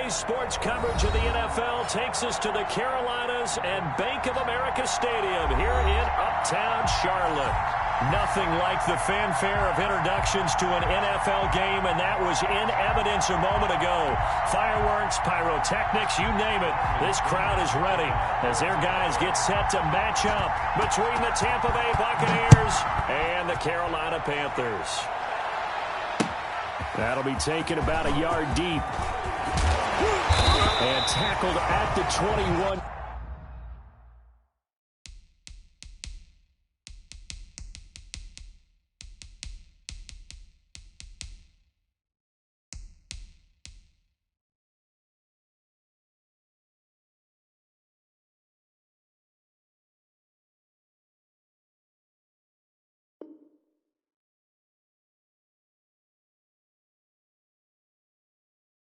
Today's sports coverage of the NFL takes us to the Carolinas and Bank of America Stadium here in Uptown Charlotte. Nothing like the fanfare of introductions to an NFL game, and that was in evidence a moment ago. Fireworks, pyrotechnics, you name it. This crowd is ready as their guys get set to match up between the Tampa Bay Buccaneers and the Carolina Panthers. That'll be taken about a yard deep and tackled at the 21.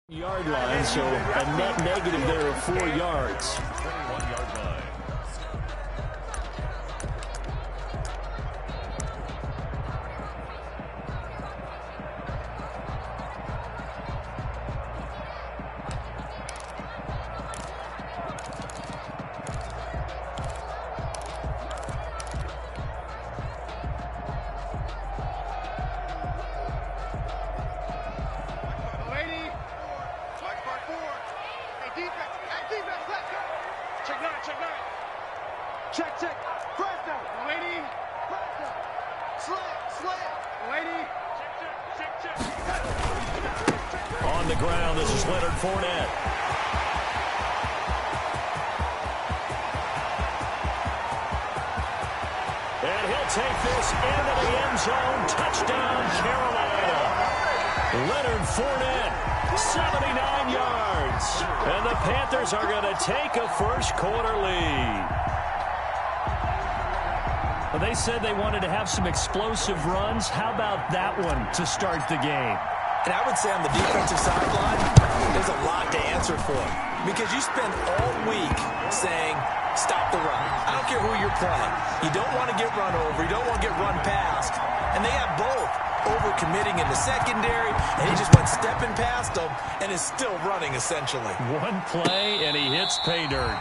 Yard line, so a net negative there of 4 yards. 21-yard line. On the ground, this is Yr2. And he'll take this into the end zone. Touchdown, Carolina. Yr2, 79 yards. And the Panthers are going to take a first-quarter lead. Well, they said they wanted to have some explosive runs. How about that one to start the game? And I would say on the defensive sideline, there's a lot to answer for. Because you spend all week saying, stop the run. I don't care who you're playing. You don't want to get run over. You don't want to get run past. And they have both over-committing in the secondary, and he just went stepping past them and is still running, essentially. One play, and he hits pay dirt.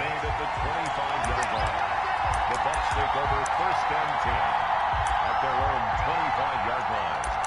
Made at the 25-yard line. The Bucks take over first and 10 at their own 25-yard line.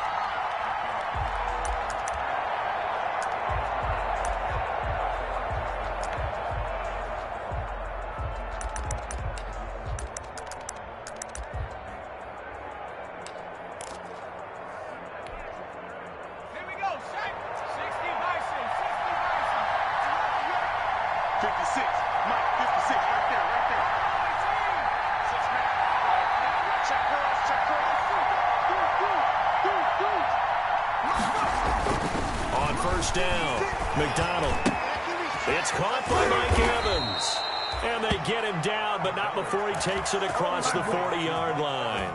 Down. McDonald. It's caught by Mike Evans. And they get him down, but not before he takes it across the 40-yard line.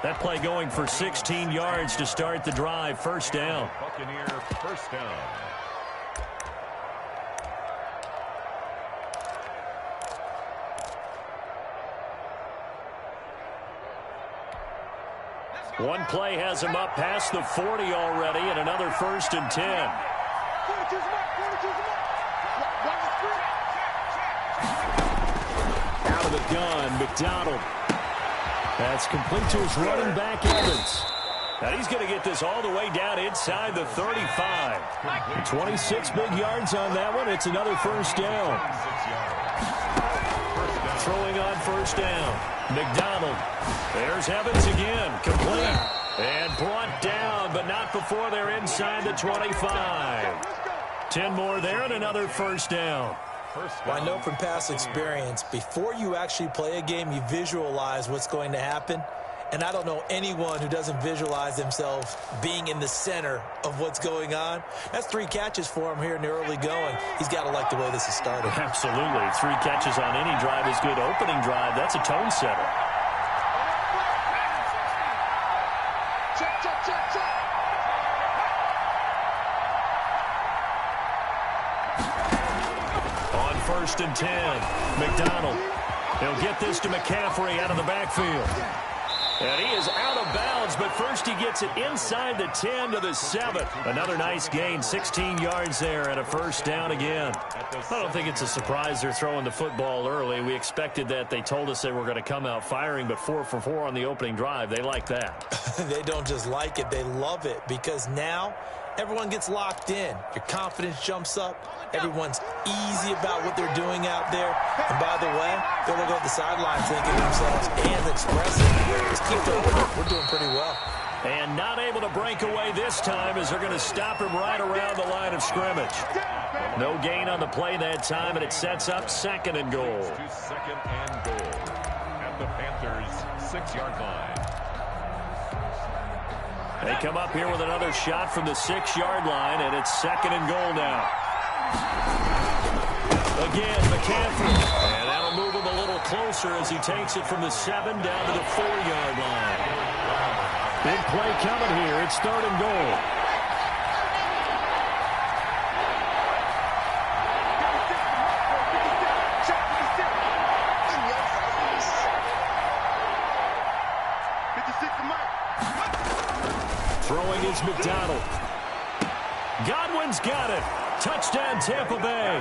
That play going for 16 yards to start the drive. First down. Buccaneer first down. One play has him up past the 40 already, and another first and 10. Out of the gun, McDonald. That's complete to his running back, Evans. And he's going to get this all the way down inside the 35. 26 big yards on that one. It's another first down. Throwing on first down. McDonald. There's Evans again. Complete. And brought down, but not before they're inside the 25. 10 more there and another first down. Well, I know from past experience, before you actually play a game, you visualize what's going to happen. And I don't know anyone who doesn't visualize themselves being in the center of what's going on. That's 3 catches for him here in the early going. He's got to like the way this is started. Absolutely. 3 catches on any drive is good. Opening drive, that's a tone setter. On first and 10, McDonald. He'll get this to McCaffrey out of the backfield. And he is out of bounds, but first he gets it inside the 10 to the 7. Another nice gain, 16 yards there and a first down again. I don't think it's a surprise they're throwing the football early. We expected that. They told us they were going to come out firing, but 4 for 4 on the opening drive. They like that. They don't just like it, they love it, because now everyone gets locked in. Your confidence jumps up. Everyone's easy about what they're doing out there. And by the way, they're looking at the sideline thinking to themselves and expressing, just keep throwing it. We're doing pretty well. And not able to break away this time as they're going to stop him right around the line of scrimmage. No gain on the play that time, and it sets up 2nd and goal. Second and goal at the Panthers' 6-yard line. They come up here with another shot from the 6-yard line, and it's 2nd and goal now. Again, McCaffrey. And that'll move him a little closer as he takes it from the 7 down to the 4-yard line. Big play coming here. It's 3rd and goal. Throwing is McDonald. Godwin's got it. Touchdown, Tampa Bay.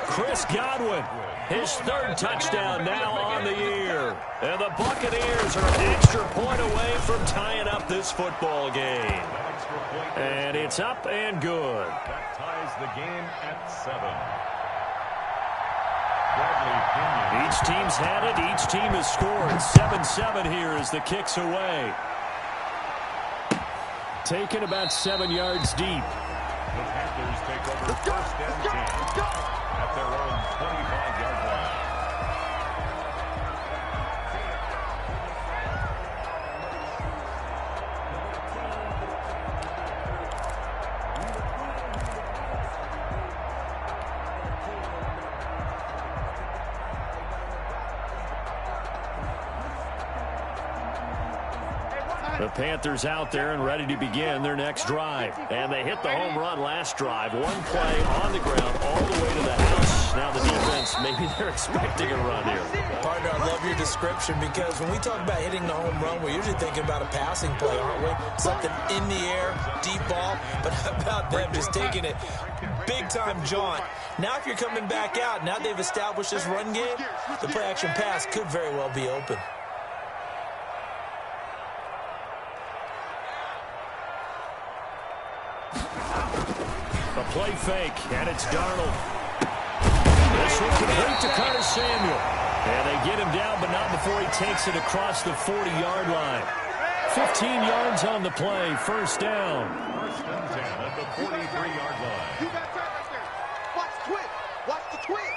Chris Godwin, his 3rd touchdown now on the year. And the Buccaneers are an extra point away from tying up this football game. And it's up and good. That ties the game at 7. Each team's had it. Each team has scored. 7-7 here as the kick's away. Taken about 7 yards deep. The Panthers take over 1st and 10 at their own 25-yard line. The Panthers out there and ready to begin their next drive. And they hit the home run last drive. One play on the ground all the way to the house. Now the defense, maybe they're expecting a run here. Partner, I love your description, because when we talk about hitting the home run, we're usually thinking about a passing play, aren't we? Something in the air, deep ball. But how about them just taking it big-time jaunt? Now if you're coming back out, now they've established this run game, the play-action pass could very well be open. A play fake, and it's Darnold. This one complete to Curtis Samuel. And they get him down, but not before he takes it across the 40-yard line. 15 yards on the play, first down. 1st and 10 at the 43-yard line. You got time right there. Watch the twist. Watch the twist.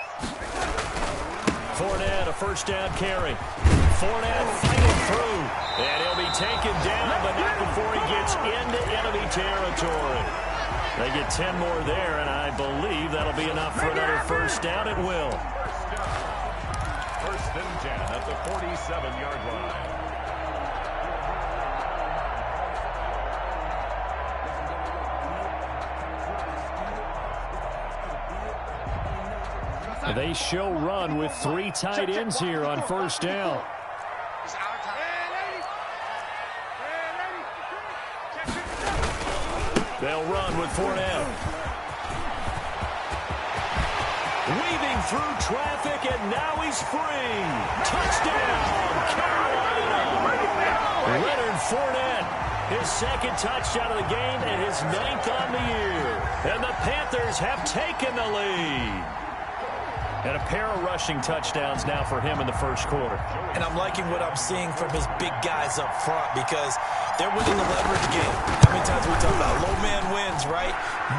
Fournette, a first down carry. Fournette fighting through. And he'll be taken down, but not before he gets into enemy territory. They get 10 more there, and I believe that'll be enough for another first down. It will. 1st and 10 at the 47-yard line. They show run with 3 tight ends here on first down. They'll run with Fournette. Weaving through traffic, and now he's free. Touchdown, Carolina. Leonard Fournette, his 2nd touchdown of the game and his 9th on the year. And the Panthers have taken the lead. And a pair of rushing touchdowns now for him in the first quarter. And I'm liking what I'm seeing from his big guys up front, because they're winning the leverage game. How many times we talk about low man wins, right?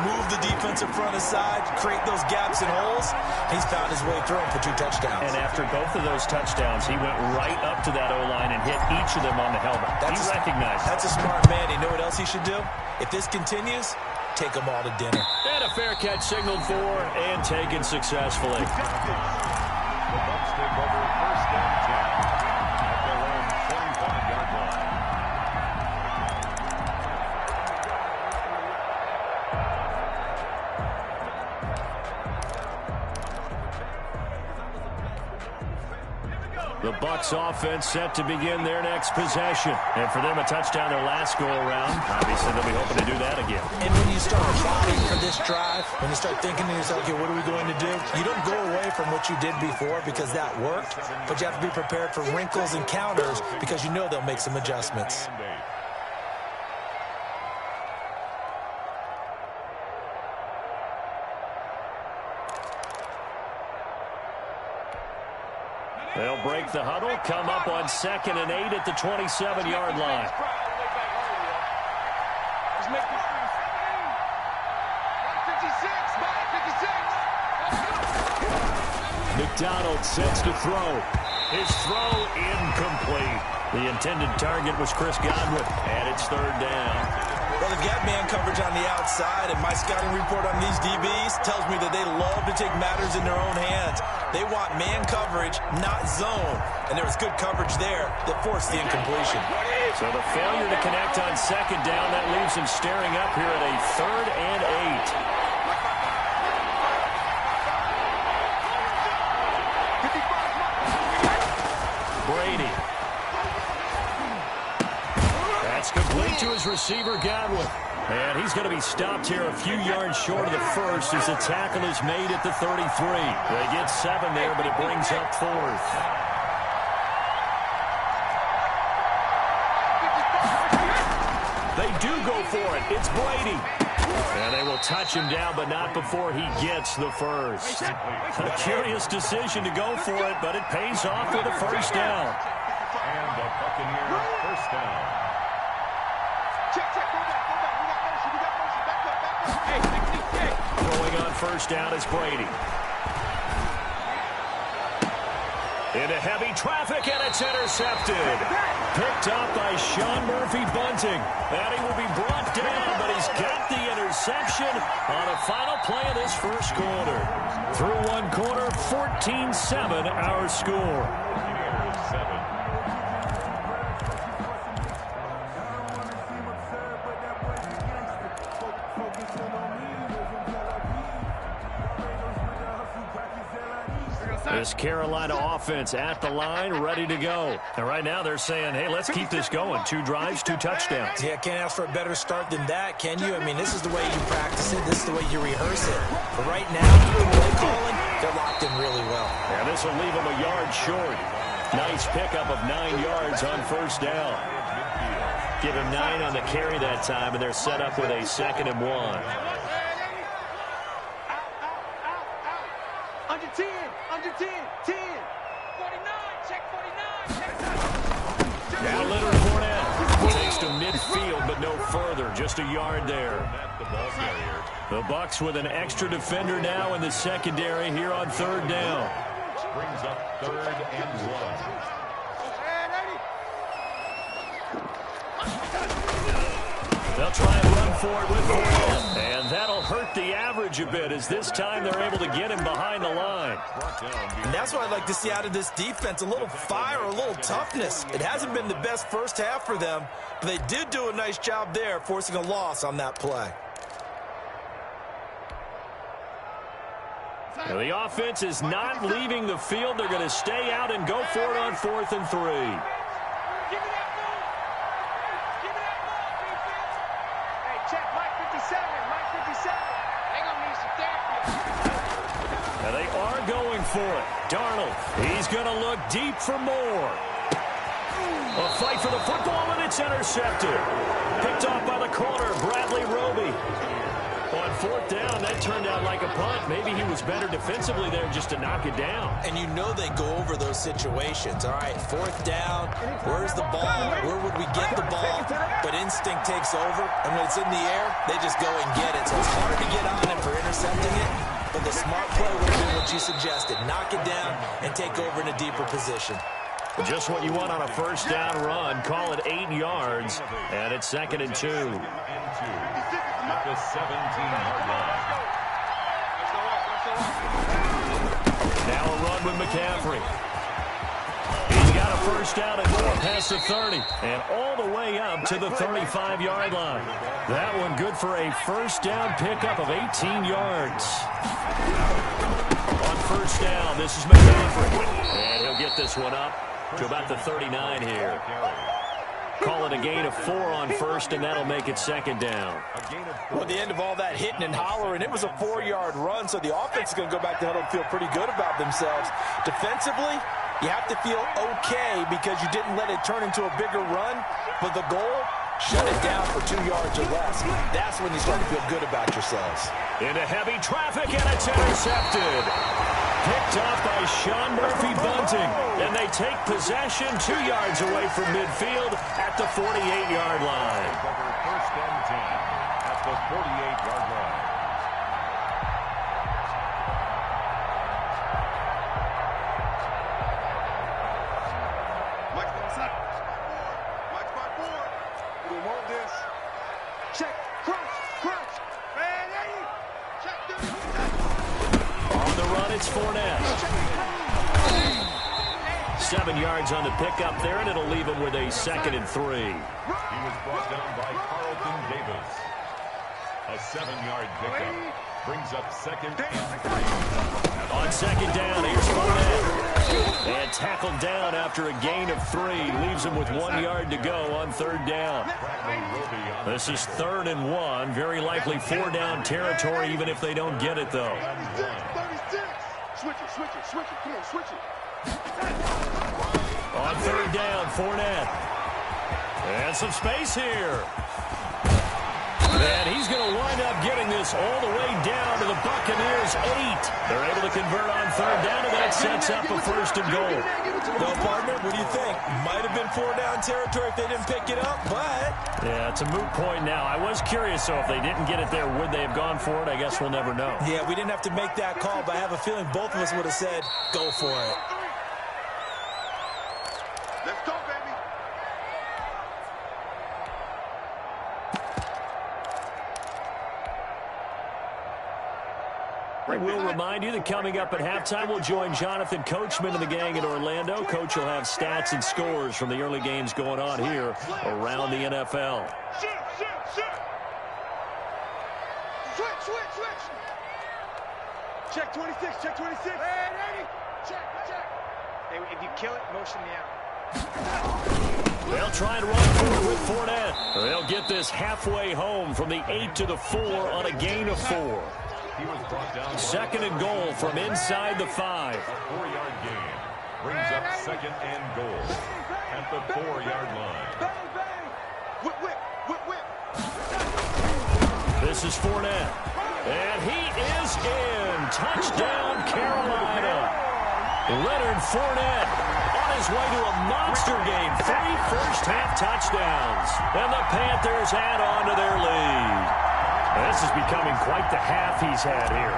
Move the defensive front aside, create those gaps and holes. He's found his way through them for 2 touchdowns. And after both of those touchdowns, he went right up to that O-line and hit each of them on the helmet. He recognized it. That's a smart man. You know what else he should do? If this continues, take them all to dinner. And a fair catch signaled for and taken successfully. The Bucks take over 1st and 10 at their own 25-yard line. The Bucks offense set to begin their next possession. And for them, a touchdown their last go-around. Obviously, they'll be hoping to do that again. And when you start plotting for this drive, when you start thinking to yourself, okay, what are we going to do? You don't go away from what you did before because that worked, but you have to be prepared for wrinkles and counters because you know they'll make some adjustments. They'll break the huddle, come up on 2nd and 8 at the 27-yard line. McDonald sets to throw. His throw incomplete. The intended target was Chris Godwin, and it's 3rd down. Well, they've got man coverage on the outside, and my scouting report on these DBs tells me that they love to take matters in their own hands. They want man coverage, not zone. And there was good coverage there that forced the incompletion. So the failure to connect on 2nd down, that leaves him staring up here at a 3rd and 8. Brady. That's complete to his receiver, Godwin. And he's going to be stopped here a few yards short of the first as the tackle is made at the 33. They get 7 there, but it brings up 4th. They do go for it. It's Brady. And they will touch him down, but not before he gets the first. A curious decision to go for it, but it pays off with a 1st down. And the Buccaneers first down. Throwing on 1st down is Brady. Into heavy traffic, and it's intercepted. Picked up by Sean Murphy-Bunting. And he will be brought down, but he's got the interception on the final play of this first quarter. Through one quarter, 14-7 our score. Buccaneers 7. This Carolina offense at the line, ready to go. And right now they're saying, hey, let's keep this going. 2 drives, 2 touchdowns. Yeah, can't ask for a better start than that, can you? I mean, this is the way you practice it. This is the way you rehearse it. But right now, the play calling, they're locked in really well. And this will leave them a yard short. Nice pickup of 9 yards on 1st down. Give him 9 on the carry that time, and they're set up with a 2nd and 1. Under 10, under 10, 10. 49, check 49, check 49. Now Leonard Fournette takes to midfield, but no further. Just a yard there. The Bucks with an extra defender now in the secondary here on 3rd down. Brings up 3rd and 1. They'll try and run for it with Fournette. And that'll hurt the average a bit as this time they're able to get him behind the line. And that's what I'd like to see out of this defense, a little fire, a little toughness. It hasn't been the best first half for them, but they did do a nice job there, forcing a loss on that play. Now the offense is not leaving the field. They're going to stay out and go for it on 4th and 3. And they are going for it. Darnold, he's going to look deep for more. A fight for the football, and it's intercepted. Picked off by the corner, Bradley Roby. On 4th down, that turned out like a punt. Maybe he was better defensively there just to knock it down. And you know they go over those situations. All right, 4th down, where's the ball? Where would we get the ball? But instinct takes over, and when it's in the air, they just go and get it. So it's hard to get on him for intercepting it, but the smart play would have been what you suggested. Knock it down and take over in a deeper position. Just what you want on a 1st down run. Call it 8 yards, and it's 2nd and 2. At the 17-yard line. Now a run with McCaffrey. He's got a 1st down and more past the 30, and all the way up to the 35-yard line. That one good for a 1st down pickup of 18 yards. On 1st down, this is McCaffrey, and he'll get pick this one up to about the 39 here. Call it a gain of 4 on first, and that'll make it second down. Well, at the end of all that hitting and hollering, it was a 4-yard run, so the offense is going to go back to huddle and feel pretty good about themselves. Defensively, you have to feel okay because you didn't let it turn into a bigger run, but the goal, shut it down for 2 yards or less. That's when you start to feel good about yourselves. Into heavy traffic, and it's intercepted. Picked off by Sean Murphy-Bunting, and they take possession 2 yards away from midfield at the 48-yard line. First and 10 at the 48-yard line. We want this. Check, crunch. Man, check, On the run, it's 4nt. 7 yards on the pickup there, and it'll leave him with a 2nd and 3. He was brought down by Carlton Davis. A 7-yard pickup brings up 2nd and 3. On 2nd down, here's 4nt. And tackled down after a gain of 3. Leaves him with 1 yard to go on 3rd down. This is 3rd and 1. Very likely 4-down territory, even if they don't get it, though. 36. Switch it. Come on, switch it. On 3rd down, 4nt. And some space here. And he's going to wind up getting this all the way down to the Buccaneers' 8. They're able to convert on 3rd down, and that sets up a 1st and goal. Well, partner, what do you think? Might have been 4-down territory if they didn't pick it up, but... Yeah, it's a moot point now. I was curious, so if they didn't get it there, would they have gone for it? I guess we'll never know. Yeah, we didn't have to make that call, but I have a feeling both of us would have said, go for it. Let's go, baby. We'll remind you that coming up at halftime, we'll join Jonathan Coachman and the gang in Orlando. Coach will have stats and scores from the early games going on here around the NFL. Switch. Check 26. Hey, check. Hey, if you kill it, motion me out. They'll try and run forward with 4nt. They'll get this halfway home from the 8 to the 4 on a gain of 4. He was brought down. 2nd and goal from inside the 5. A 4-yard gain brings up 2nd and goal at the 4-yard line. Bang. Whip. This is 4nt. And he is in. Touchdown, Carolina. Leonard Fournette on his way to a monster game. 3 first-half touchdowns. And the Panthers add on to their lead. This is becoming quite the half he's had here.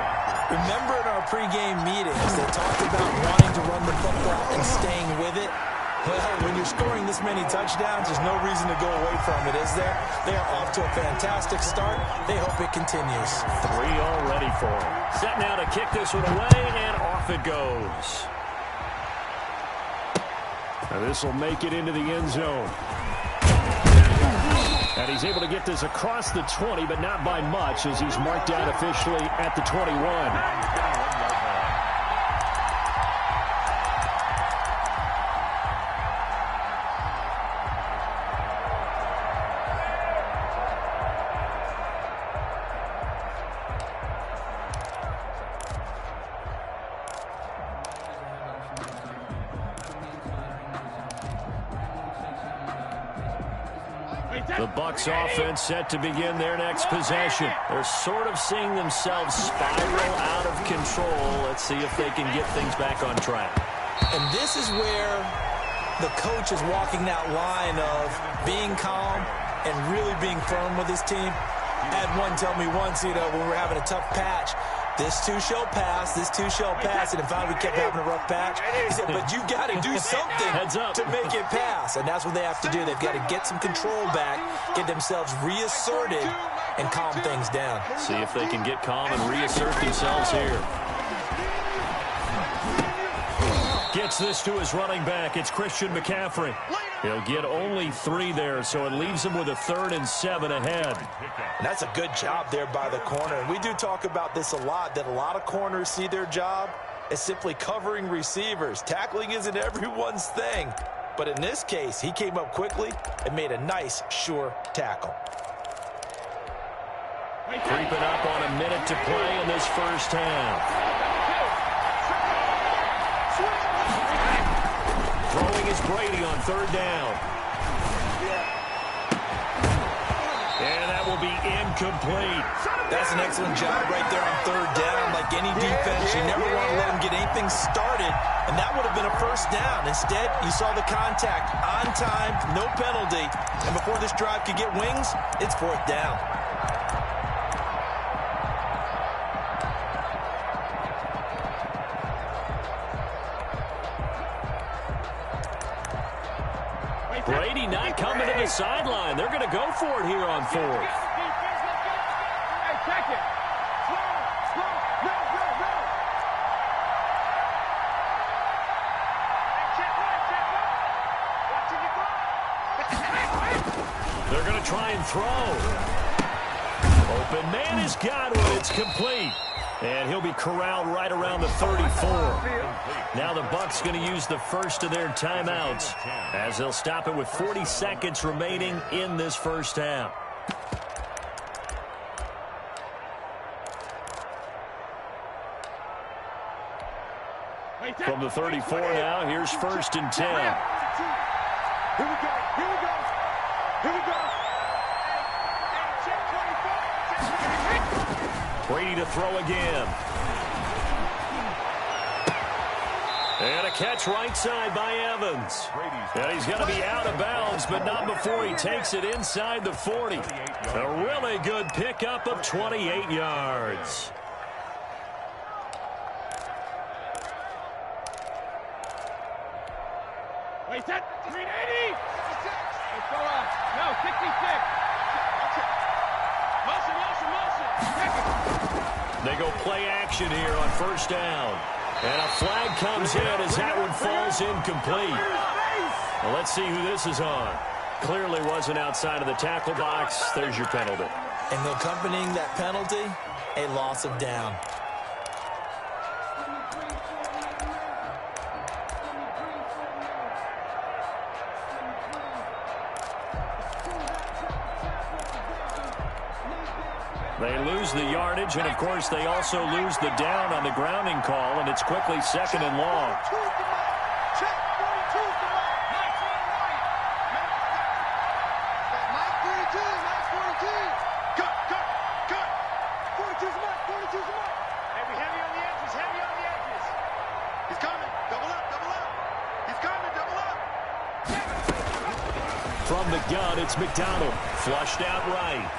Remember in our pregame meetings, they talked about wanting to run the football and staying with it. Well, when you're scoring this many touchdowns, there's no reason to go away from it, is there? They are off to a fantastic start. They hope it continues. 3 already for him. Set now to kick this one away, and off it goes. Now this will make it into the end zone. And he's able to get this across the 20, but not by much, as he's marked down officially at the 21. The Bucks offense set to begin their next possession. They're sort of seeing themselves spiral out of control. Let's see if they can get things back on track. And this is where the coach is walking that line of being calm and really being firm with his team. I had one tell me once, when we were having a tough patch, this too shall pass, this too shall pass. And finally we kept having a rough patch. He said, but you got to do something to make it pass. And that's what they have to do. They've got to get some control back, get themselves reasserted, and calm things down. See if they can get calm and reassert themselves here. Gets this to his running back. It's Christian McCaffrey. He'll get only 3 there, so it leaves him with a 3rd and 7 ahead. And that's a good job there by the corner. And we do talk about this a lot, that a lot of corners see their job is simply covering receivers. Tackling isn't everyone's thing. But in this case, he came up quickly and made a nice, sure tackle. Creeping up on a minute to play in this first half. Throwing is Brady on third down. And that will be incomplete. That's an excellent job right there on third down. Like any defense, you never want to let them get anything started, and that would have been a first down. Instead, you saw the contact on time, no penalty, and before this drive could get wings, it's fourth down. Brady not coming to the sideline. They're going to go for it here on fourth. Check it. Slow. No. Check right. Watching you go. They're going to try and throw. Open man has got it. It's complete. And he'll be corralled right around the 34. Now the Bucks going to use the first of their timeouts as they'll stop it with 40 seconds remaining in this first half. From the 34 now, here's first and 10. Here we go. Brady to throw again. And a catch right side by Evans. And he's going to be out of bounds, but not before he takes it inside the 40. A really good pickup of 28 yards. Wait, set. 380. Let's go on. No, 66. Motion. They go play action here on first down. And a flag comes in as that one falls incomplete. Well, let's see who this is on. Clearly wasn't outside of the tackle box. There's your penalty. And accompanying that penalty, a loss of down. They lose the yardage, and, of course, they also lose the down on the grounding call, and it's quickly second and long. From the gun, it's McDonald. Flushed out right.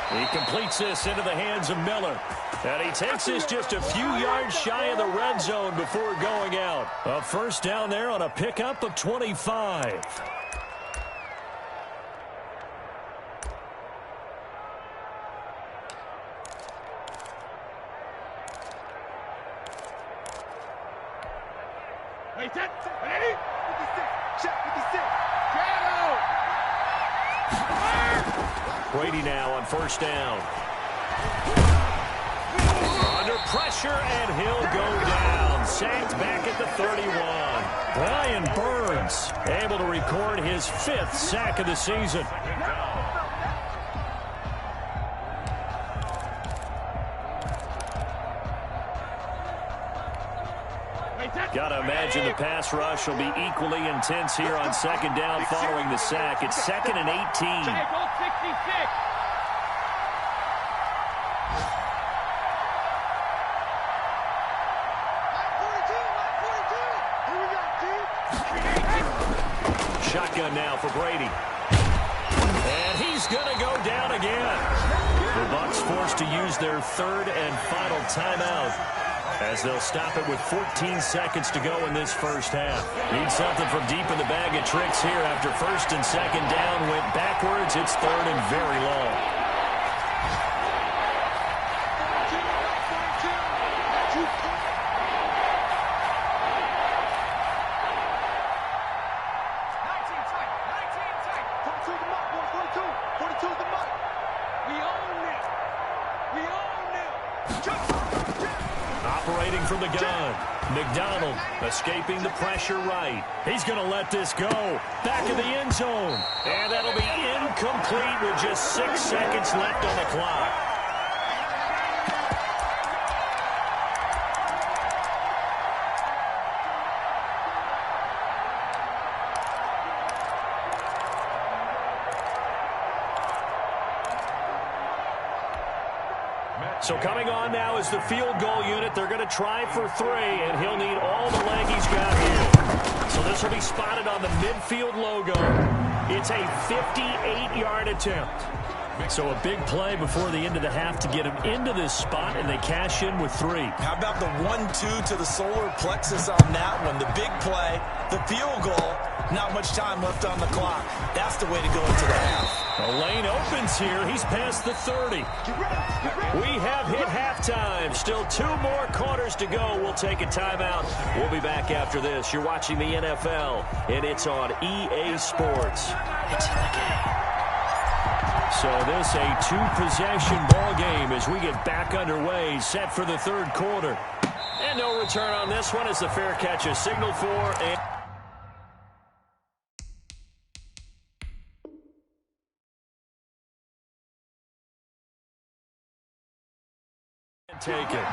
He completes this into the hands of Miller. And he takes this just a few yards shy of the red zone before going out. A first down there on a pickup of 25. Wait, set. Ready? 56. Check 56. Shadow. Brady now on first down. Under pressure, and he'll go down. Sacked back at the 31. Brian Burns able to record his 5th sack of the season. Got to imagine the pass rush will be equally intense here on second down following the sack. It's 2nd and 18. Shotgun now for Brady. And he's going to go down again. The Bucks forced to use their 3rd and final timeout, as they'll stop it with 14 seconds to go in this first half. Need something from deep in the bag of tricks here after first and second down went backwards. It's 3rd and very long. waiting from the gun. McDonald escaping the pressure right. He's going to let this go. Back in the end zone. And that'll be incomplete with just 6 seconds left on the clock. So coming on now is the field goal unit. They're going to try for 3, and he'll need all the leg he's got here. So this will be spotted on the midfield logo. It's a 58-yard attempt. So a big play before the end of the half to get him into this spot, and they cash in with 3. How about the 1-2 to the solar plexus on that one? The big play, the field goal, not much time left on the clock. That's the way to go into the half. The lane opens here. He's past the 30. We have hit halftime. Still 2 more quarters to go. We'll take a timeout. We'll be back after this. You're watching the NFL, and it's on EA Sports. It's in the game. So this a 2-possession ball game as we get back underway, set for the 3rd quarter. And no return on this one as the fair catch is signaled for. And take it.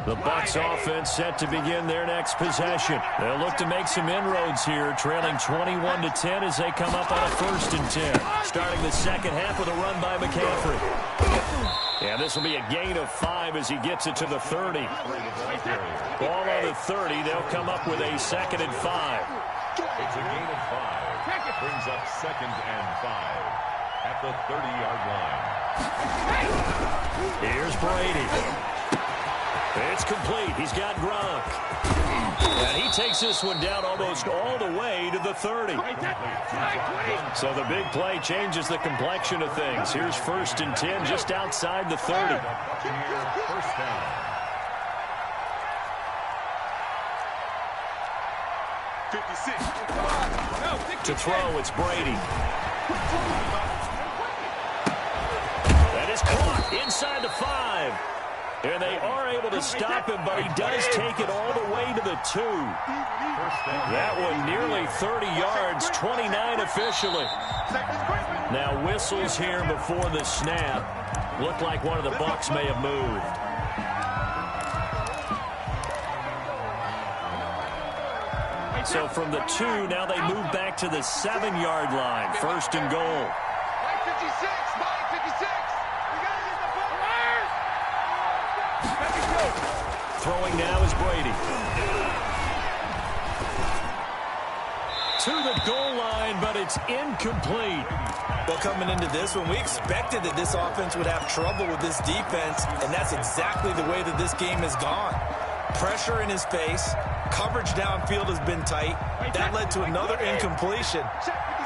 The Bucks offense set to begin their next possession. They'll look to make some inroads here, trailing 21-10 as they come up on a 1st and 10. Starting the second half with a run by McCaffrey. And this will be a gain of 5 as he gets it to the 30. Ball on the 30. They'll come up with a 2nd and 5. It's a gain of 5. Brings up 2nd and 5 at the 30-yard line. Here's Brady. It's complete. He's got Gronk. And he takes this one down almost all the way to the 30. So the big play changes the complexion of things. Here's 1st and 10 just outside the 30. First down. To throw, it's Brady. That is caught inside the 5. And they are able to stop him, but he does take it all the way to the 2. That one nearly 30 yards, 29 officially. Now whistles here before the snap. Looked like one of the Bucks may have moved. So from the 2, now they move back to the 7-yard line. 1st and goal. Throwing now is Brady. To the goal line, but it's incomplete. Well, coming into this one, we expected that this offense would have trouble with this defense, and that's exactly the way that this game has gone. Pressure in his face. Coverage downfield has been tight. That led to another incompletion.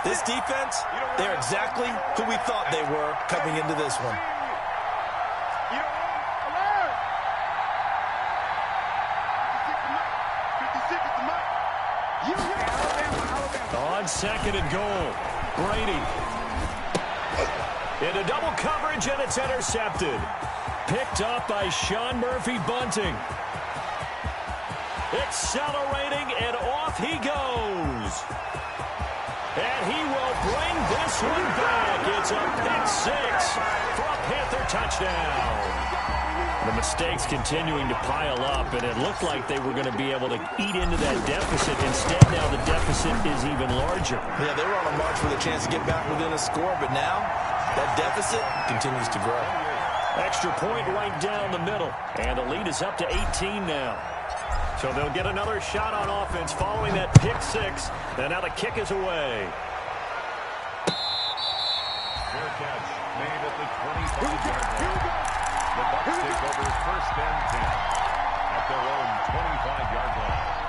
This defense, they're exactly who we thought they were coming into this one. On 2nd and goal, Brady. Into double coverage, and it's intercepted. Picked up by Sean Murphy-Bunting. Accelerating, and off he goes. And he will bring this one back. It's a pick 6 for a Panther touchdown. The mistakes continuing to pile up, and it looked like they were going to be able to eat into that deficit. Instead, now the deficit is even larger. Yeah, they were on a march with a chance to get back within a score, but now that deficit continues to grow. Extra point right down the middle, and the lead is up to 18 now. So they'll get another shot on offense following that pick 6, and now the kick is away. Fair catch made at the 25-yard line. The Bucks take over 1st and 10 at their own 25-yard line.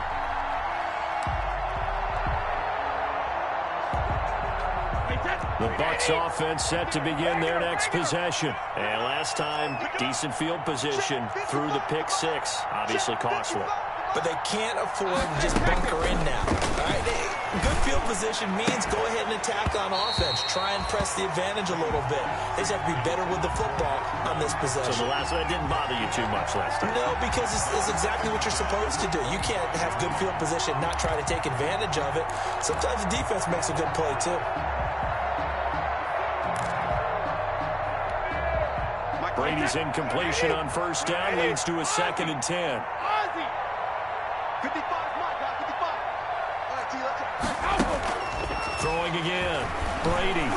The Bucks offense set to begin their next possession. And last time, decent field position through the pick six. Obviously costly. But they can't afford to just bunker in now. All right? Good field position means go ahead and attack on offense. Try and press the advantage a little bit. They just have to be better with the football on this possession. So the last one didn't bother you too much last time? No, because it's exactly what you're supposed to do. You can't have good field position, not try to take advantage of it. Sometimes the defense makes a good play, too. Brady's incompletion on first down leads to a 2nd and 10. 55, my guy, 55. All right, T, let's Throwing again. Brady.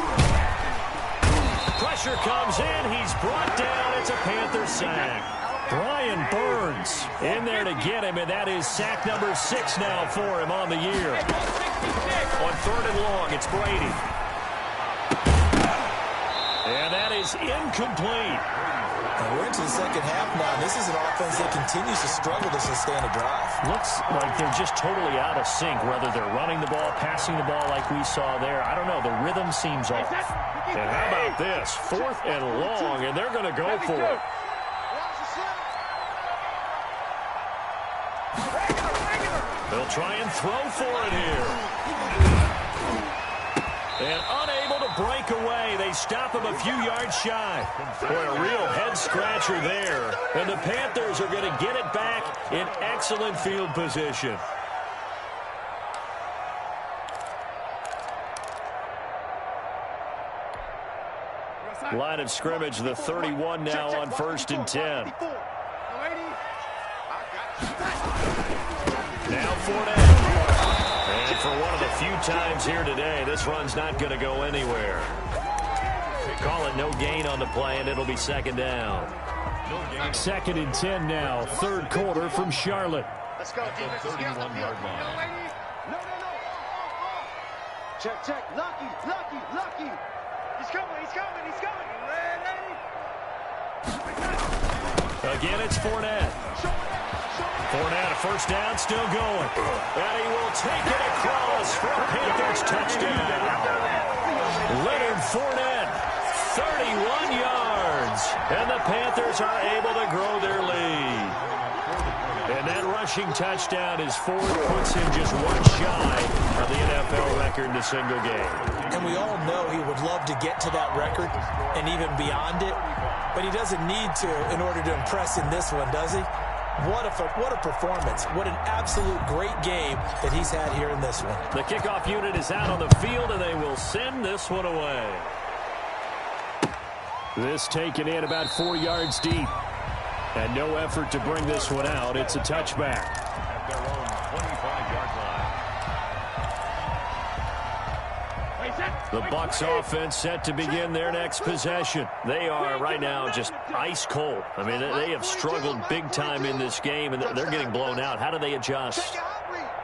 Pressure comes in. He's brought down. It's a Panther sack. Brian Burns in there to get him, and that is sack number 6 now for him on the year. On 3rd and long, it's Brady. And that is incomplete. We're into the second half now. This is an offense that continues to struggle to sustain a drive. Looks like they're just totally out of sync, whether they're running the ball, passing the ball like we saw there. I don't know. The rhythm seems off. And how about this? 4th and long, and they're going to go for it. They'll try and throw for it here. And unable to break away. They stop him a few yards shy. Boy, a real head-scratcher there. And the Panthers are going to get it back in excellent field position. Line of scrimmage, the 31 now on 1st and 10. Now Fournette. And for one of the few times here today, this run's not going to go anywhere. Call it no gain on the play, and it'll be 2nd down. 2nd and 10 now, 3rd quarter from Charlotte. Let's go, defense. 31-yard line. No. Check. Lucky. He's coming. Again, it's Fournette. Fournette, a 1st down, still going. And he will take it across for a Panthers touchdown. Leonard Fournette, 31 yards. And the Panthers are able to grow their lead. And that rushing touchdown is 4th, puts him just one shy of the NFL record in a single game. And we all know he would love to get to that record and even beyond it. But he doesn't need to in order to impress in this one, does he? What a performance. What an absolute great game that he's had here in this one. The kickoff unit is out on the field, and they will send this one away. This taken in about 4 yards deep. And no effort to bring this one out. It's a touchback. At their own 25-yard line. The Bucks offense set to begin their next possession. They are right now just ice cold. I mean, they have struggled big time in this game, and they're getting blown out. How do they adjust?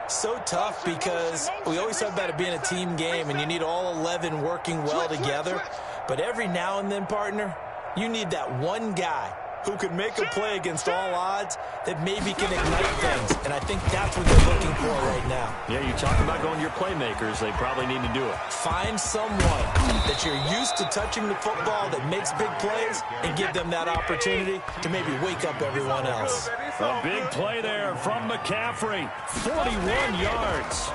So tough because we always talk about it being a team game, and you need all 11 working well together. But every now and then, partner, you need that one guy who can make a play against all odds that maybe can ignite things. And I think that's what they're looking for right now. Yeah, you talk about going to your playmakers. They probably need to do it. Find someone that you're used to touching the football that makes big plays and give them that opportunity to maybe wake up everyone else. A big play there from McCaffrey. 41 yards.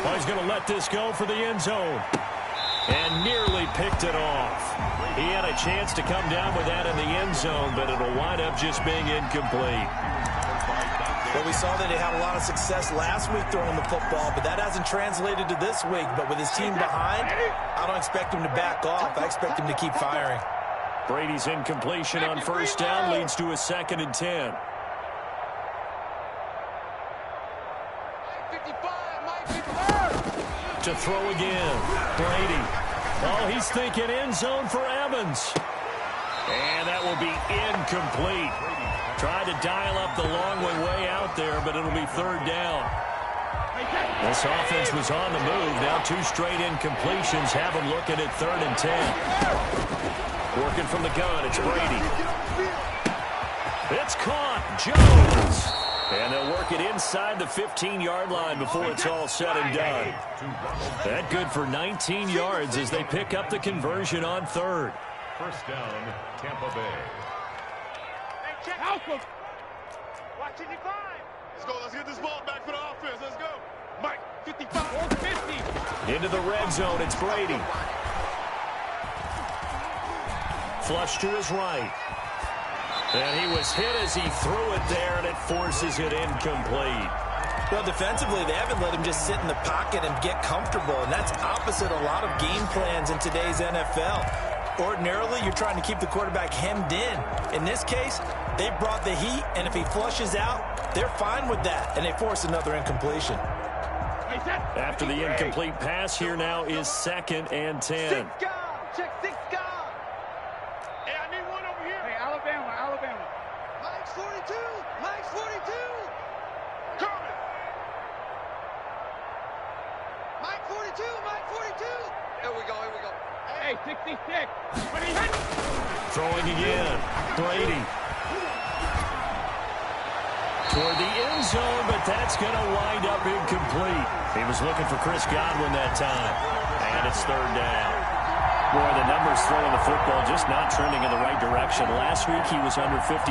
Well, he's going to let this go for the end zone. And nearly picked it off. He had a chance to come down with that in the end zone, but it'll wind up just being incomplete. Well, we saw that he had a lot of success last week throwing the football, but that hasn't translated to this week. But with his team behind, I don't expect him to back off. I expect him to keep firing. Brady's incompletion on 1st down leads to a 2nd and 10. To throw again. Brady. Oh, he's thinking end zone for Evans. And that will be incomplete. Tried to dial up the long way out there, but it'll be 3rd down. This offense was on the move. Now 2 straight incompletions have them looking at 3rd and 10. Working from the gun, it's Brady. It's caught. Jones. And they'll work it inside the 15-yard line before it's all said and done. That good for 19 yards as they pick up the conversion on third. First down, Tampa Bay. Hey, check. Malcolm. Watch 55. Let's go. Let's get this ball back for the offense. Let's go. Mike, 55. 50. Into the red zone, it's Brady. Flush to his right. And he was hit as he threw it there, and it forces it incomplete. Well, defensively, they haven't let him just sit in the pocket and get comfortable, and that's opposite a lot of game plans in today's NFL. Ordinarily, you're trying to keep the quarterback hemmed in. In this case, they brought the heat, and if he flushes out, they're fine with that, and they force another incompletion. After the incomplete pass, here now is 2nd and 10. Six guard. Check 6 guard. Hey, I need one over here. Hey, Alabama. Mike's 42. Mike's 42. Coming. Mike 42. Mike 42. Here we go. Hey, 66. Throwing again. Brady. Toward the end zone, but that's going to wind up incomplete. He was looking for Chris Godwin that time. And it's third down. Boy, the numbers throwing the football just not trending in the right direction. Last week he was under 50%.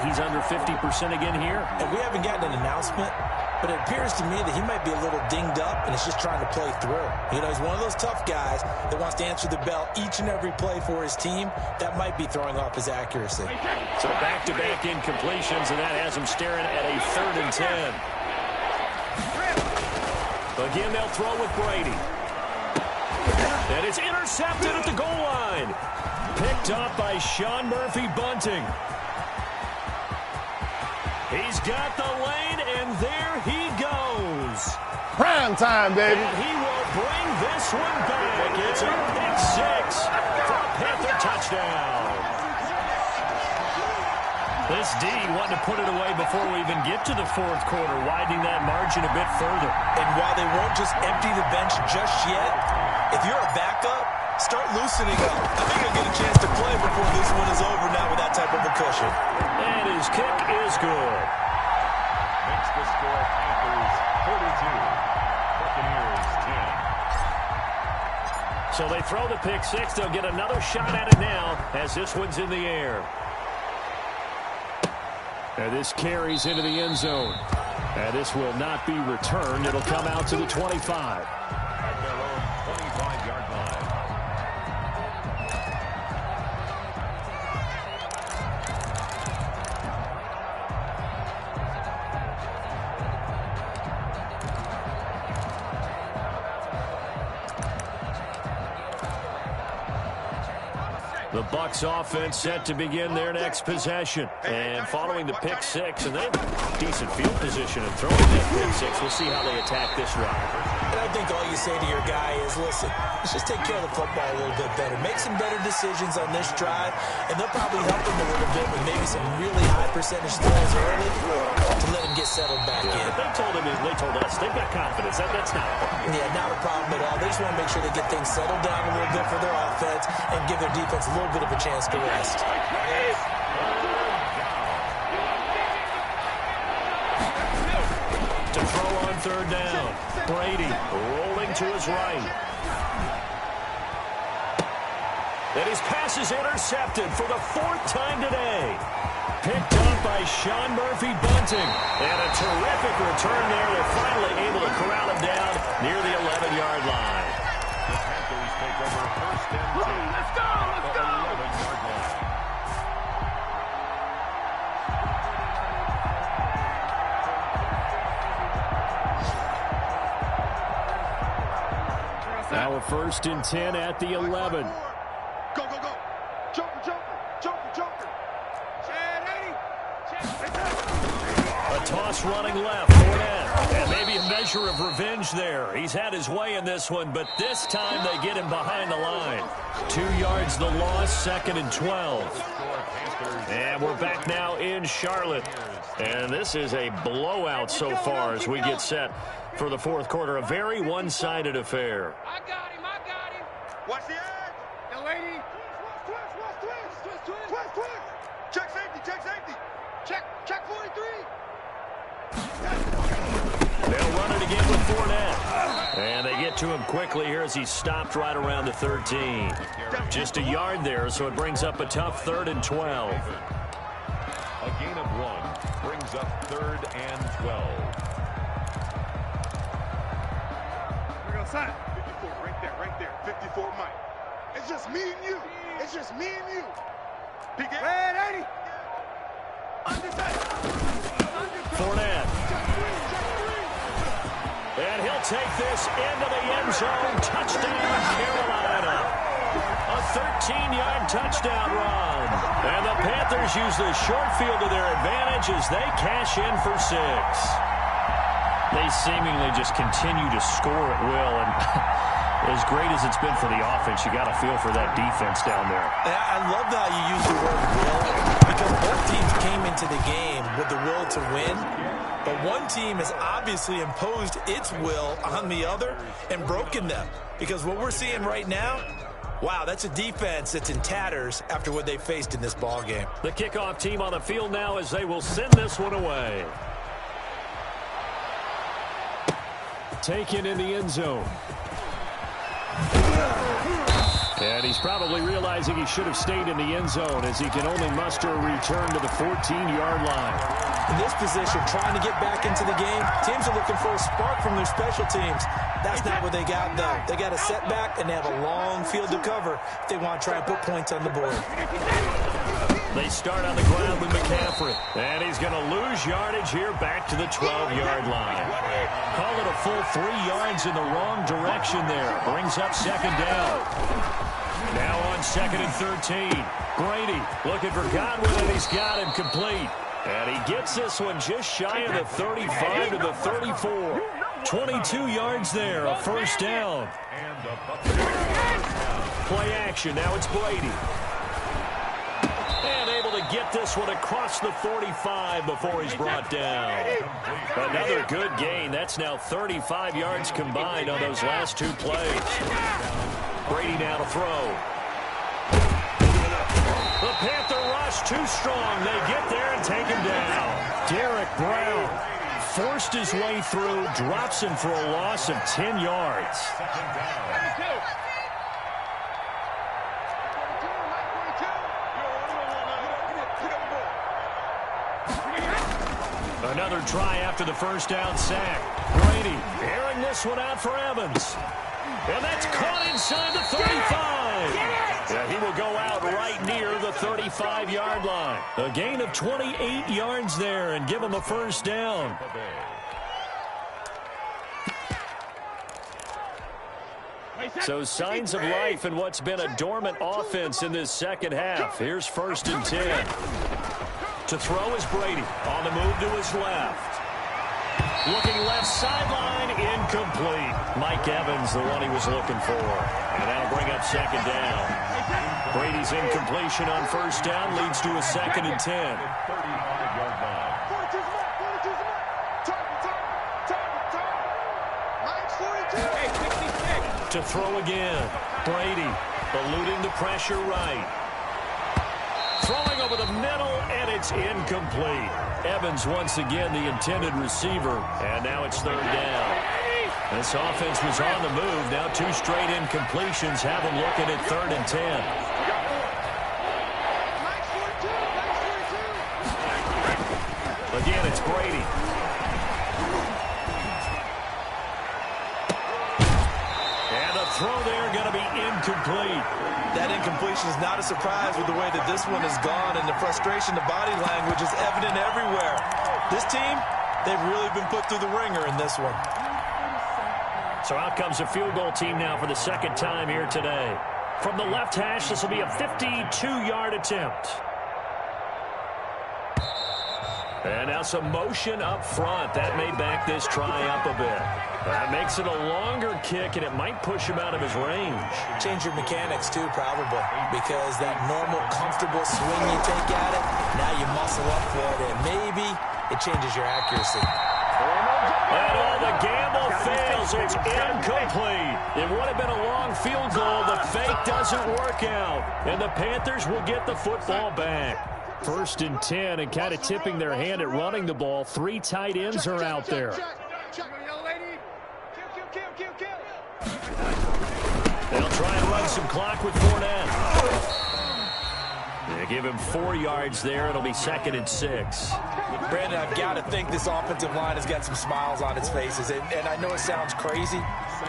He's under 50% again here. And we haven't gotten an announcement, but it appears to me that he might be a little dinged up and is just trying to play through. You know, he's one of those tough guys that wants to answer the bell each and every play for his team. That might be throwing off his accuracy. So back-to-back incompletions, and that has him staring at a 3rd and 10. Again, they'll throw with Brady. And it's intercepted at the goal line. Picked up by Sean Murphy-Bunting. He's got the lane, and there he goes. Prime time, baby. And he will bring this one back. It's a pick 6 for a Panther touchdown. This D wanting to put it away before we even get to the 4th quarter, widening that margin a bit further. And while they won't just empty the bench just yet, if you're a backup, start loosening up. I think you'll get a chance to play before this one is over now with that type of a cushion. And his kick is good. Makes the score Panthers 42. Buccaneers 10. So they throw the pick 6. They'll get another shot at it now as this one's in the air. And this carries into the end zone. And this will not be returned. It'll come out to the 25. At their own 25-yard line. The Bucks offense set to begin their next possession. And following the pick 6, and they have decent field position and throwing that pick 6. We'll see how they attack this run. And I think all you say to your guy is, listen, let's just take care of the football a little bit better. Make some better decisions on this drive, and they'll probably help him a little bit with maybe some really high percentage throws early to let him get settled back in. They told us they've got confidence. That's not a problem. Yeah, not a problem at all. They just want to make sure they get things settled down a little bit for their offense and give their defense a little bit of a chance to rest. To throw on third down. Brady rolling to his right. And his pass is intercepted for the 4th time today. Picked up by Sean Murphy-Bunting. And a terrific return there. They're finally able to corral him down near the 11-yard line. The Panthers take over 1st and 10. Let's go. 11-yard line. Now a 1st and 10 at the 11. Go. Joker. A toss running left. Fournette. And maybe a measure of revenge there. He's had his way in this one, but this time they get him behind the line. 2 yards the loss, 2nd and 12. And we're back now in Charlotte. And this is a blowout so far as we get set for the 4th quarter. A very one-sided affair. I got him. Watch the edge. Young lady. Twist. Check safety. Check 43. They'll run it again with 4nt. And they get to him quickly here as he's stopped right around the 13. Just a yard there, so it brings up a tough 3rd and 12. A gain of 1 brings up 3rd and 12. We're going to sign. 54, right there. 54, Mike. It's just me and you. It's just me and you. Red 80. 4nt. And he'll take this into the end zone. Touchdown, Carolina. A 13-yard touchdown run. And the Panthers use the short field to their advantage as they cash in for 6. They seemingly just continue to score at will. And as great as it's been for the offense, you got to feel for that defense down there. I love how you use the word will, because both teams came into the game with the will to win. But one team has obviously imposed its will on the other and broken them. Because what we're seeing right now, wow, that's a defense that's in tatters after what they faced in this ball game. The kickoff team on the field now as they will send this one away. Taken in the end zone. And he's probably realizing he should have stayed in the end zone as he can only muster a return to the 14-yard line. In this position, trying to get back into the game, teams are looking for a spark from their special teams. That's not what they got, though. They got a setback, and they have a long field to cover if they want to try and put points on the board. They start on the ground with McCaffrey. And he's going to lose yardage here back to the 12-yard line. Call it a full 3 yards in the wrong direction there. Brings up 2nd down. Now on 2nd and 13. Brady looking for Godwin, and he's got him complete. And he gets this one just shy of the 35 to the 34. 22 yards there, a 1st down. Play action, now it's Brady. And able to get this one across the 45 before he's brought down. Another good gain. That's now 35 yards combined on those last 2 plays. Brady now to throw. The Panther rush too strong. They get there and take him down. Derek Brown forced his way through, drops him for a loss of 10 yards. Another try after the 1st down sack. Brady airing this one out for Evans. And that's caught inside the 35. Yeah, he will go out right near the 35-yard line. A gain of 28 yards there and give him a 1st down. So signs of life in what's been a dormant offense in this second half. Here's 1st and 10. To throw is Brady. On the move to his left. Looking left sideline, incomplete. Mike Evans, the one he was looking for. And that'll bring up 2nd down. Brady's incompletion on 1st down leads to a 2nd and 10. To throw again. Brady eluding the pressure right. Throwing over the middle, and it's incomplete. Evans once again the intended receiver, and now it's 3rd down. This offense was on the move. Now 2 straight incompletions have them looking at 3rd and 10. Again, it's Brady. And the throw there going to be incomplete. That incompletion is not a surprise with the way that this one has gone, and the frustration, the body language is evident everywhere. This team, they've really been put through the ringer in this one. So out comes a field goal team now for the 2nd time here today. From the left hash, this will be a 52-yard attempt. And now some motion up front. That may back this try up a bit. That makes it a longer kick, and it might push him out of his range. Change your mechanics, too, probably, because that normal, comfortable swing you take at it, now you muscle up for it, and maybe it changes your accuracy. And all the gamble fails. It's incomplete. It would have been a long field goal. The fake doesn't work out, and the Panthers will get the football back. 1st and 10, and kind of tipping their hand at running the ball. 3 tight ends are out there. They'll try and run some clock with Fournette. They give him 4 yards there. It'll be 2nd and 6. Brandon, I've got to think this offensive line has got some smiles on its faces. And I know it sounds crazy,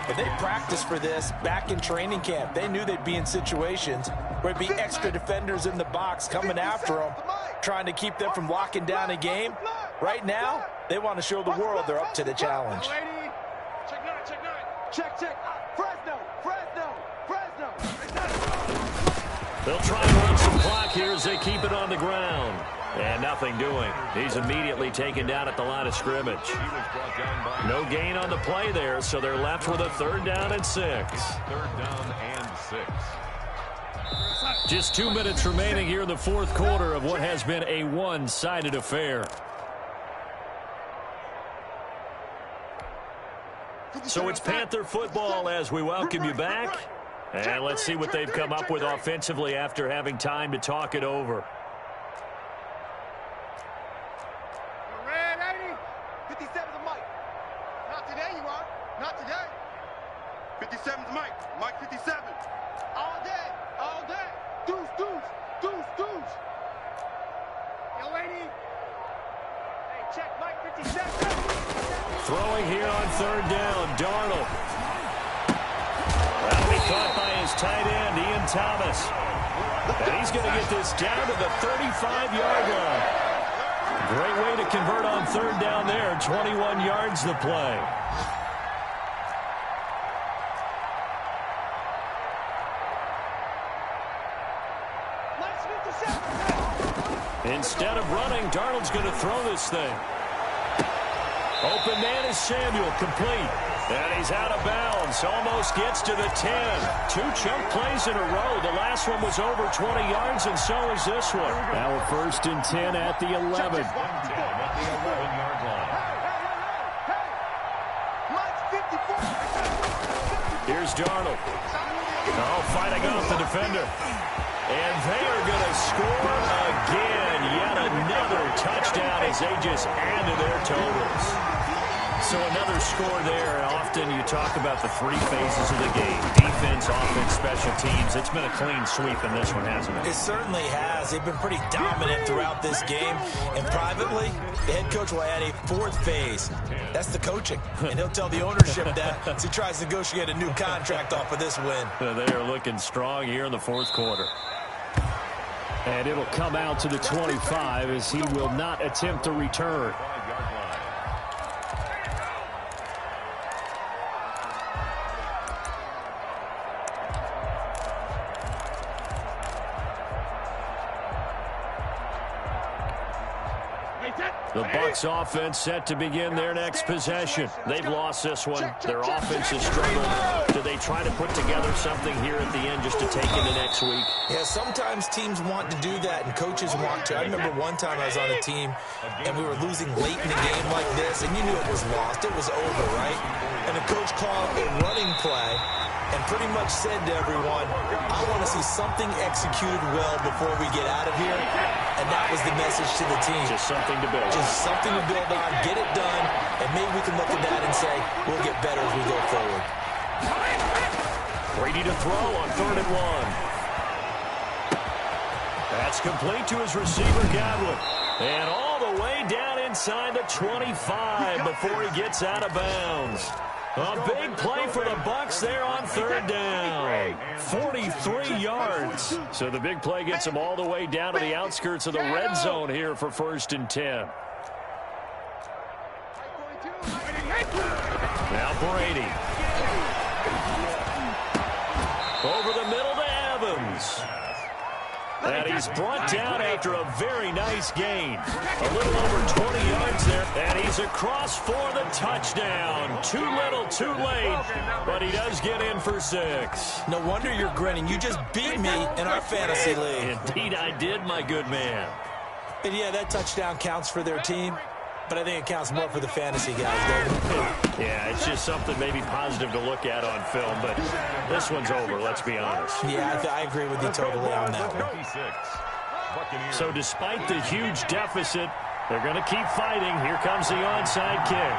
but they practiced for this back in training camp. They knew they'd be in situations where it'd be extra defenders in the box coming after them, trying to keep them from locking down a game. Right now, they want to show the world they're up to the challenge. Check 9, check 9. Check. Fresno. They'll try and run some clock here as they keep it on the ground. And nothing doing. He's immediately taken down at the line of scrimmage. No gain on the play there, so they're left with a 3rd down and 6. 3rd down and 6. Just 2 minutes remaining here in the 4th quarter of what has been a one-sided affair. So it's Panther football as we welcome you back. And let's see what they've come up with offensively after having time to talk it over. Red 80. 57's a Mike. Not today, you are. Not today. 57's Mike. Mike 57. All day. Deuce. Yo, 80. Hey, check Mike 57. Throwing here on 3rd down, Darnold. That'll be caught by his tight end, Ian Thomas. And he's going to get this down to the 35-yard line. Great way to convert on 3rd down there. 21 yards the play. Instead of running, Darnold's going to throw this thing. Open man is Samuel, complete. And he's out of bounds. Almost gets to the 10. 2 chunk plays in a row. The last one was over 20 yards, and so is this one. Now a 1st and 10 at the 11. 1st and 10 at the 11-yard line. Here's Darnold. Oh, fighting off the defender. And they are going to score again. Yet another touchdown as they just add to their totals. So another score there. Often you talk about the 3 phases of the game. Defense, offense, special teams. It's been a clean sweep in this one, hasn't it? It certainly has. They've been pretty dominant throughout this game. And privately, the head coach will add a 4th phase. That's the coaching. And he'll tell the ownership that as he tries to negotiate a new contract off of this win. They are looking strong here in the 4th quarter. And it'll come out to the 25 as he will not attempt to return. The Bucks offense set to begin their next possession. They've lost this one. Their offense has struggled. Do they try to put together something here at the end just to take into next week? Yeah, sometimes teams want to do that and coaches want to. I remember one time I was on a team and we were losing late in a game like this, and you knew it was lost. It was over, right? And the coach called a running play and pretty much said to everyone, I want to see something executed well before we get out of here. And that was the message to the team. Just something to build. Just something to build on, get it done, and maybe we can look at that and say, we'll get better as we go forward. Brady to throw on 3rd and 1. That's complete to his receiver, Godwin. And all the way down inside the 25 before he gets out of bounds. A big play for the Bucks there on 3rd down. 43 yards. So the big play gets them all the way down to the outskirts of the red zone here for 1st and 10. Now Brady. Over the middle to Evans. And he's brought down after a very nice gain. A little over 20 yards there. And he's across for the touchdown. Too little, too late. But he does get in for 6. No wonder you're grinning. You just beat me in our fantasy league. Indeed I did, my good man. And yeah, that touchdown counts for their team. But I think it counts more for the fantasy guys, doesn't it? Yeah, it's just something maybe positive to look at on film, but this one's over, let's be honest. Yeah, I agree with you totally on that one. Buccaneers. So despite the huge deficit, they're going to keep fighting. Here comes the onside kick.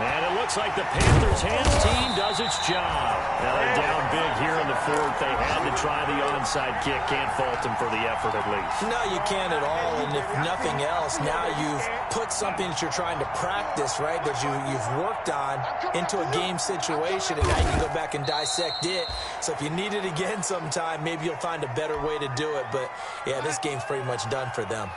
And it looks like the Panthers' hands team does its job. Now they're down big here in the fourth. They had to try the onside kick. Can't fault them for the effort at least. No, you can't at all. And if nothing else, now you've put something that you're trying to practice, right, that you've worked on into a game situation, and now you can go back and dissect it. So if you need it again sometime, maybe you'll find a better way to do it. But, yeah, this game's pretty much done for them.